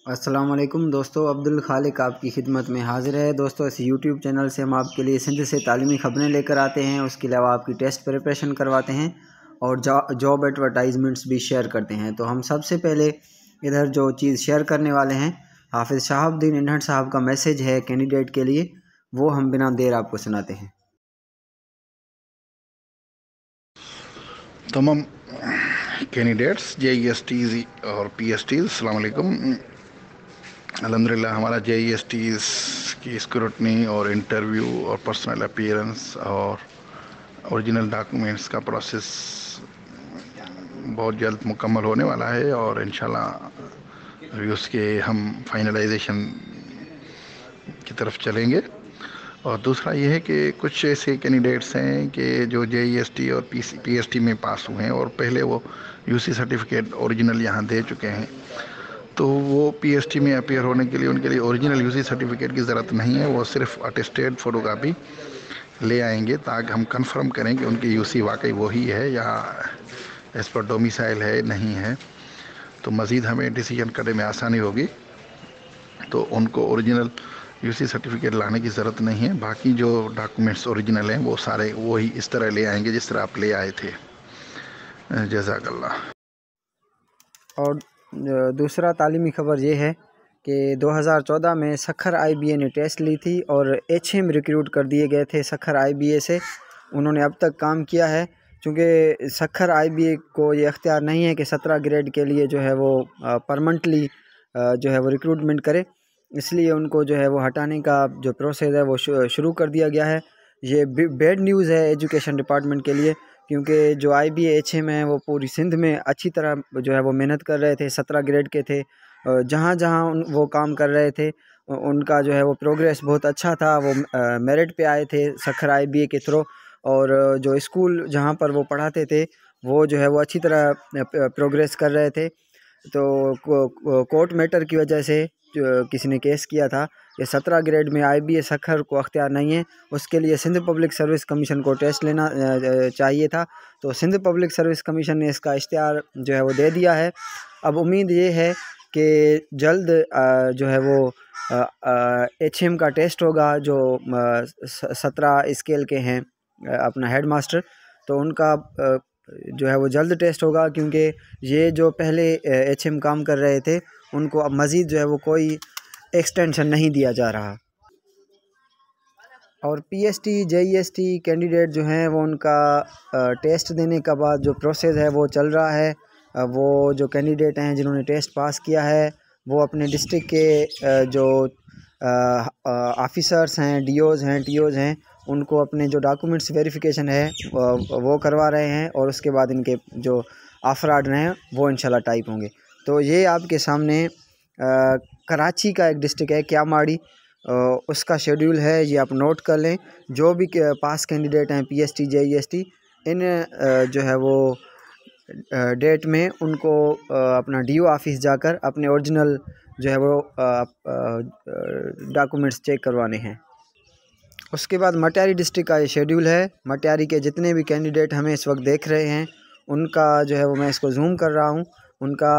अस्सलाम वालेकुम दोस्तों, अब्दुल खालिक आपकी खिदमत में हाज़िर है। दोस्तों, इस यूट्यूब चैनल से हम आपके लिए सिंध से तालीमी ख़बरें लेकर आते हैं। उसके अलावा आपकी टेस्ट प्रिपरेशन करवाते हैं और जॉब एडवर्टाइजमेंट्स भी शेयर करते हैं। तो हम सबसे पहले इधर जो चीज़ शेयर करने वाले हैं, हाफिज़ शहाबुद्दीन इन्हट साहब का मैसेज है कैंडिडेट के लिए, वो हम बिना देर आपको सुनाते हैं। तमाम कैंडिडेट्स JESTs और PSTs अस्सलाम वालेकुम। अल्हम्दुलिल्लाह हमारा JESTs की स्क्रूटनी और इंटरव्यू और पर्सनल अपीयरेंस और ओरिजिनल डॉक्यूमेंट्स का प्रोसेस बहुत जल्द मुकम्मल होने वाला है और इंशाल्लाह उसके हम फाइनलाइजेशन की तरफ चलेंगे। और दूसरा ये है कि कुछ ऐसे कैंडिडेट्स हैं कि जो JEST और PST में पास हुए हैं और पहले वो UC सर्टिफिकेट ओरिजिनल यहाँ दे चुके हैं, तो वो PST में अपीयर होने के लिए उनके लिए ओरिजिनल UC सर्टिफिकेट की ज़रूरत नहीं है। वो सिर्फ अटेस्टेड फ़ोटोकॉपी ले आएंगे ताकि हम कंफर्म करें कि उनकी UC वाकई वही है या एज पर डोमिसाइल है नहीं है, तो मज़ीद हमें डिसीजन करने में आसानी होगी। तो उनको ओरिजिनल UC सर्टिफिकेट लाने की ज़रूरत नहीं है। बाकी जो डॉक्यूमेंट्स ओरिजिनल हैं वो सारे वही इस तरह ले आएंगे जिस तरह आप ले आए थे। जज़ाकल्लाह। और दूसरा तालीमी ख़बर ये है कि 2014 में सखर IBA ने टेस्ट ली थी और HM रिक्रूट कर दिए गए थे सखर IBA से। उन्होंने अब तक काम किया है, क्योंकि सखर IBA को ये अख्तियार नहीं है कि 17 ग्रेड के लिए जो है वो परमानेंटली जो है वो रिक्रूटमेंट करे, इसलिए उनको जो है वो हटाने का जो प्रोसेस है वो शुरू कर दिया गया है। ये बैड न्यूज़ है एजुकेशन डिपार्टमेंट के लिए, क्योंकि जो IBA HM है वो पूरी सिंध में अच्छी तरह जो है वो मेहनत कर रहे थे। 17 ग्रेड के थे, जहाँ जहाँ वो काम कर रहे थे उनका जो है वो प्रोग्रेस बहुत अच्छा था। वो मेरिट पे आए थे सखर IBA के थ्रू, और जो स्कूल जहाँ पर वो पढ़ाते थे वो जो है वो अच्छी तरह प्रोग्रेस कर रहे थे। तो कोर्ट मैटर की वजह से किसी ने केस किया था ये 17 ग्रेड में IBA सखर को अख्तियार नहीं है, उसके लिए सिंध पब्लिक सर्विस कमीशन को टेस्ट लेना चाहिए था। तो सिंध पब्लिक सर्विस कमीशन ने इसका इश्तिहार जो है वो दे दिया है। अब उम्मीद ये है कि जल्द जो है वो HM का टेस्ट होगा। जो 17 स्केल के हैं अपना हेड मास्टर, तो उनका जो है वो जल्द टेस्ट होगा, क्योंकि ये जो पहले HM काम कर रहे थे उनको अब मज़ीद जो है वो कोई एक्सटेंशन नहीं दिया जा रहा। और PST JEST कैंडिडेट जो हैं वो उनका टेस्ट देने का बाद जो प्रोसेस है वो चल रहा है। वो जो कैंडिडेट हैं जिन्होंने टेस्ट पास किया है वो अपने डिस्ट्रिक्ट के जो ऑफिसर्स हैं, DOs हैं, TOs हैं, उनको अपने जो डॉक्यूमेंट्स वेरिफिकेशन है वो करवा रहे हैं, और उसके बाद इनके जो ऑफर आर्डर हैं वो इंशाल्लाह टाइप होंगे। तो ये आपके सामने कराची का एक डिस्ट्रिक्ट है क्यामाड़ी, उसका शेड्यूल है, ये आप नोट कर लें। जो भी पास कैंडिडेट हैं PST JEST, इन जो है वो डेट में उनको अपना DO ऑफिस जाकर अपने ओरिजिनल जो है वो डॉक्यूमेंट्स चेक करवाने हैं। उसके बाद मटियारी डिस्ट्रिक्ट का ये शेड्यूल है। मटियारी के जितने भी कैंडिडेट हमें इस वक्त देख रहे हैं उनका जो है वो मैं इसको जूम कर रहा हूँ, उनका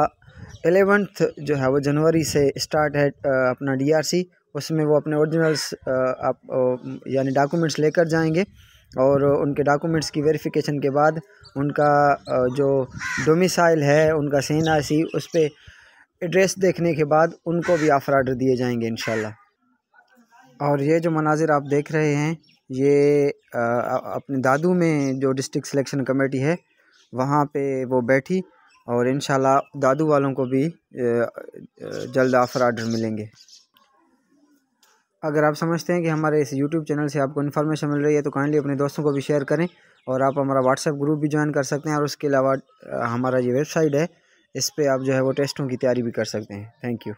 11th जो है वो जनवरी से स्टार्ट है अपना DRC। उसमें वो अपने ओरिजिनल्स यानी डॉक्यूमेंट्स लेकर जाएंगे, और उनके डॉक्यूमेंट्स की वेरिफिकेशन के बाद उनका जो डोमिसाइल है उनका CNRC, उस पर एड्रेस देखने के बाद उनको भी ऑफर आर्डर दिए जाएंगे इंशाल्लाह। और ये जो मनाजिर आप देख रहे हैं ये अपने दादू में जो डिस्ट्रिक्ट सिलेक्शन कमेटी है वहाँ पे वो बैठी, और इंशाल्लाह दादू वालों को भी जल्द ऑफर आर्डर मिलेंगे। अगर आप समझते हैं कि हमारे इस YouTube चैनल से आपको इन्फॉर्मेशन मिल रही है तो काइंडली अपने दोस्तों को भी शेयर करें, और आप हमारा WhatsApp ग्रुप भी ज्वाइन कर सकते हैं। और उसके अलावा हमारा ये वेबसाइट है, इस पर आप जो है वो टेस्टों की तैयारी भी कर सकते हैं। Thank you.